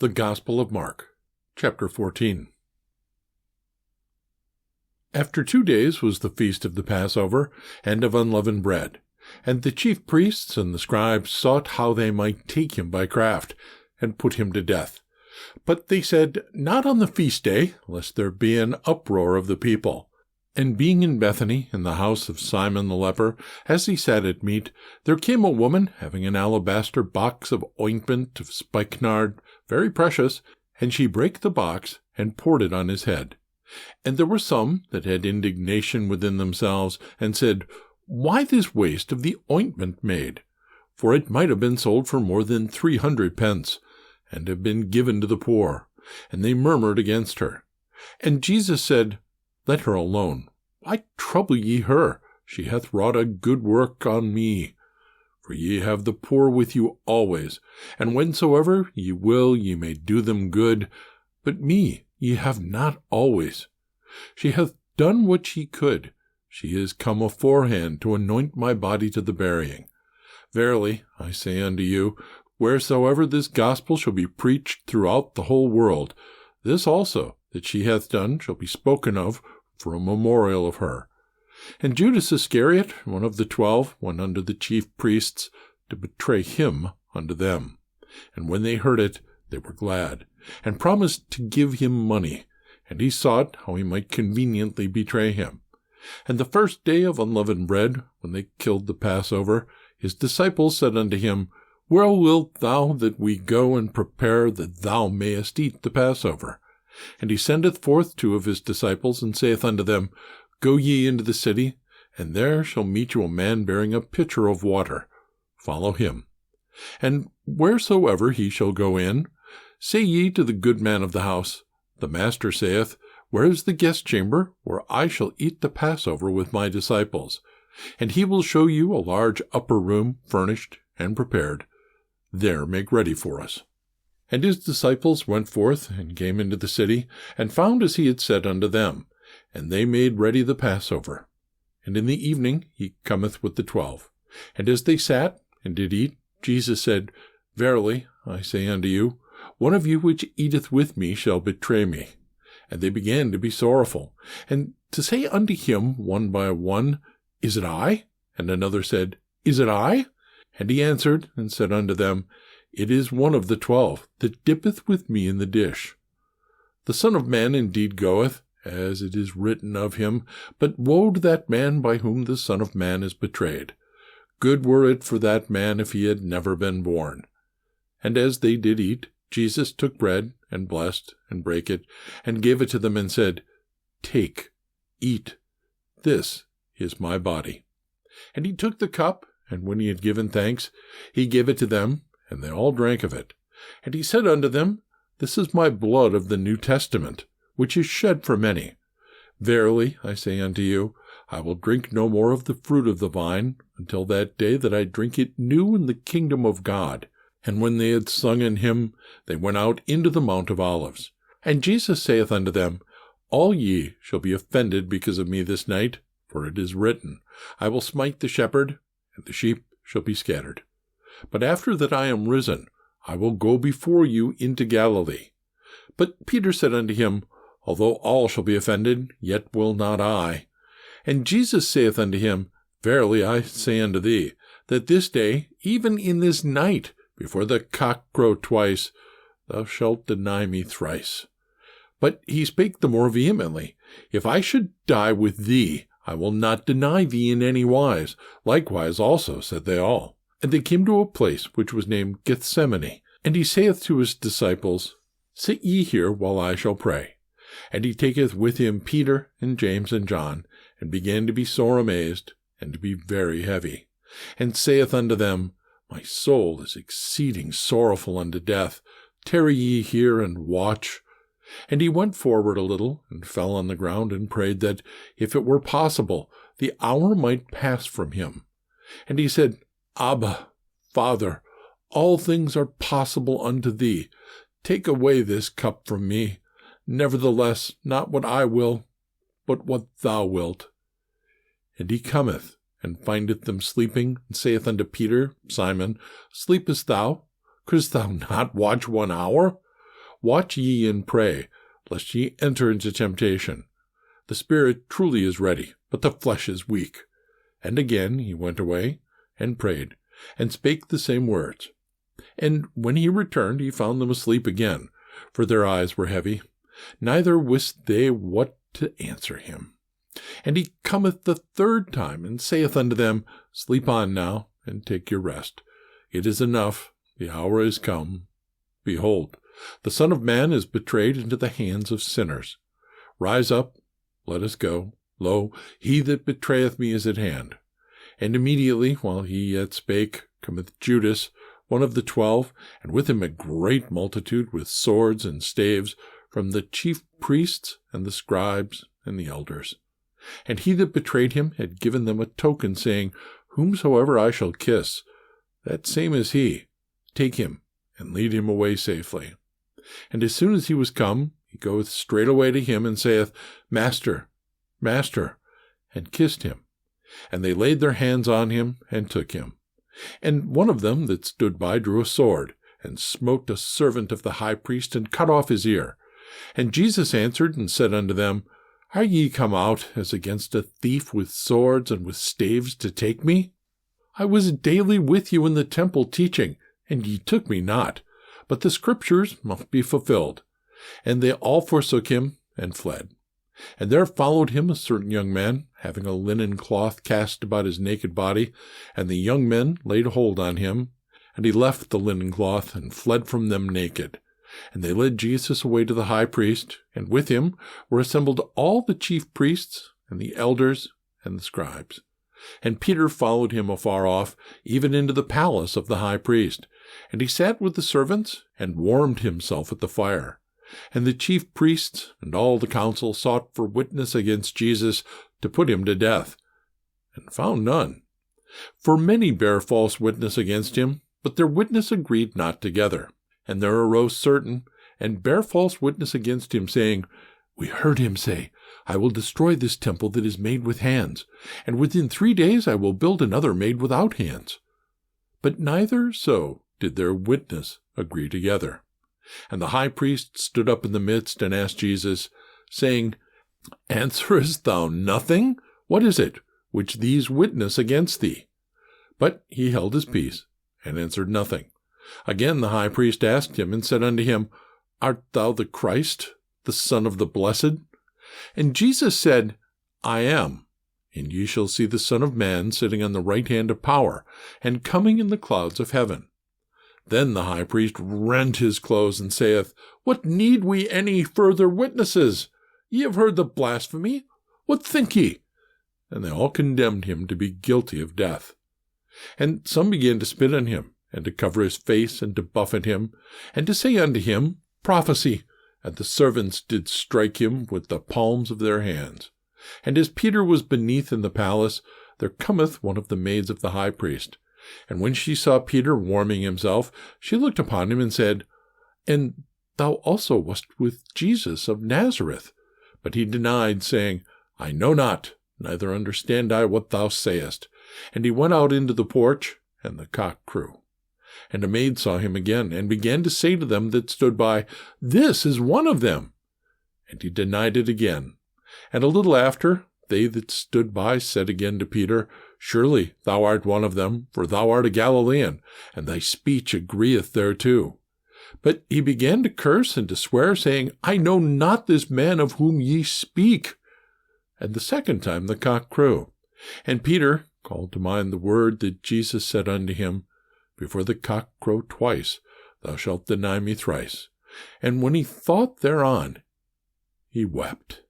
The Gospel of Mark, chapter 14. After 2 days was the feast of the Passover, and of unleavened bread. And the chief priests and the scribes sought how they might take him by craft, and put him to death. But they said, Not on the feast day, lest there be an uproar of the people. And being in Bethany, in the house of Simon the leper, as he sat at meat, there came a woman, having an alabaster box of ointment of spikenard, very precious, and she brake the box, and poured it on his head. And there were some that had indignation within themselves, and said, Why this waste of the ointment made? For it might have been sold for more than 300 pence, and have been given to the poor. And they murmured against her. And Jesus said, Let her alone. Why trouble ye her? She hath wrought a good work on me. For ye have the poor with you always, and whensoever ye will ye may do them good, but me ye have not always. She hath done what she could. She is come aforehand to anoint my body to the burying. Verily, I say unto you, wheresoever this gospel shall be preached throughout the whole world, this also that she hath done shall be spoken of for a memorial of her. And Judas Iscariot, one of the 12, went unto the chief priests to betray him unto them. And when they heard it, they were glad, and promised to give him money. And he sought how he might conveniently betray him. And the first day of unleavened bread, when they killed the Passover, his disciples said unto him, Where wilt thou that we go and prepare that thou mayest eat the Passover? And he sendeth forth 2 of his disciples, and saith unto them, Go ye into the city, and there shall meet you a man bearing a pitcher of water. Follow him. And wheresoever he shall go in, say ye to the good man of the house, The master saith, Where is the guest chamber, where I shall eat the Passover with my disciples? And he will show you a large upper room, furnished and prepared. There make ready for us. And his disciples went forth, and came into the city, and found as he had said unto them. And they made ready the Passover. And in the evening he cometh with the 12. And as they sat, and did eat, Jesus said, Verily, I say unto you, one of you which eateth with me shall betray me. And they began to be sorrowful, and to say unto him one by one, Is it I? And another said, Is it I? And he answered, and said unto them, It is one of the 12, that dippeth with me in the dish. The Son of Man indeed goeth, as it is written of him, but woe to that man by whom the Son of Man is betrayed. Good were it for that man if he had never been born. And as they did eat, Jesus took bread, and blessed, and brake it, and gave it to them, and said, Take, eat, this is my body. And he took the cup, and when he had given thanks, he gave it to them, and they all drank of it. And he said unto them, This is my blood of the New Testament, which is shed for many. Verily, I say unto you, I will drink no more of the fruit of the vine, until that day that I drink it new in the kingdom of God. And when they had sung an hymn, they went out into the Mount of Olives. And Jesus saith unto them, All ye shall be offended because of me this night, for it is written, I will smite the shepherd, and the sheep shall be scattered. But after that I am risen, I will go before you into Galilee. But Peter said unto him, Although all shall be offended, yet will not I. And Jesus saith unto him, Verily I say unto thee, that this day, even in this night, before the cock crow twice, thou shalt deny me thrice. But he spake the more vehemently, If I should die with thee, I will not deny thee in any wise. Likewise also said they all. And they came to a place which was named Gethsemane. And he saith to his disciples, Sit ye here while I shall pray. And he taketh with him Peter and James and John, and began to be sore amazed, and to be very heavy, and saith unto them, My soul is exceeding sorrowful unto death. Tarry ye here and watch. And he went forward a little, and fell on the ground, and prayed that, if it were possible, the hour might pass from him. And he said, Abba, Father, all things are possible unto thee. Take away this cup from me. Nevertheless, not what I will, but what thou wilt. And he cometh, and findeth them sleeping, and saith unto Peter, Simon, Sleepest thou? Couldst thou not watch 1 hour? Watch ye and pray, lest ye enter into temptation. The spirit truly is ready, but the flesh is weak. And again he went away, and prayed, and spake the same words. And when he returned, he found them asleep again, for their eyes were heavy, neither wist they what to answer him. And he cometh the third time, and saith unto them, Sleep on now, and take your rest. It is enough, the hour is come. Behold, the Son of Man is betrayed into the hands of sinners. Rise up, let us go. Lo, he that betrayeth me is at hand. And immediately, while he yet spake, cometh Judas, one of the 12, and with him a great multitude with swords and staves, from the chief priests and the scribes and the elders. And he that betrayed him had given them a token, saying, Whomsoever I shall kiss, that same is he. Take him, and lead him away safely. And as soon as he was come, he goeth straightway to him, and saith, Master, Master, and kissed him. And they laid their hands on him, and took him. And one of them that stood by drew a sword, and smote a servant of the high priest, and cut off his ear. And Jesus answered and said unto them, Are ye come out as against a thief with swords and with staves to take me? I was daily with you in the temple teaching, and ye took me not. But the scriptures must be fulfilled. And they all forsook him, and fled. And there followed him a certain young man, having a linen cloth cast about his naked body. And the young men laid hold on him. And he left the linen cloth, and fled from them naked. And they led Jesus away to the high priest, and with him were assembled all the chief priests, and the elders, and the scribes. And Peter followed him afar off, even into the palace of the high priest. And he sat with the servants, and warmed himself at the fire. And the chief priests and all the council sought for witness against Jesus to put him to death, and found none. For many bare false witness against him, but their witness agreed not together. And there arose certain, and bare false witness against him, saying, We heard him say, I will destroy this temple that is made with hands, and within 3 days I will build another made without hands. But neither so did their witness agree together. And the high priest stood up in the midst, and asked Jesus, saying, Answerest thou nothing? What is it which these witness against thee? But he held his peace, and answered nothing. Again the high priest asked him, and said unto him, Art thou the Christ, the Son of the Blessed? And Jesus said, I am. And ye shall see the Son of Man sitting on the right hand of power, and coming in the clouds of heaven. Then the high priest rent his clothes, and saith, What need we any further witnesses? Ye have heard the blasphemy. What think ye? And they all condemned him to be guilty of death. And some began to spit on him, and to cover his face, and to buffet him, and to say unto him, Prophecy. And the servants did strike him with the palms of their hands. And as Peter was beneath in the palace, there cometh one of the maids of the high priest. And when she saw Peter warming himself, she looked upon him, and said, And thou also wast with Jesus of Nazareth. But he denied, saying, I know not, neither understand I what thou sayest. And he went out into the porch, and the cock crew. And a maid saw him again, and began to say to them that stood by, This is one of them. And he denied it again. And a little after, they that stood by said again to Peter, Surely thou art one of them, for thou art a Galilean, and thy speech agreeth thereto. But he began to curse and to swear, saying, I know not this man of whom ye speak. And the second time the cock crew. And Peter called to mind the word that Jesus said unto him, Before the cock crow twice, thou shalt deny me thrice. And when he thought thereon, he wept.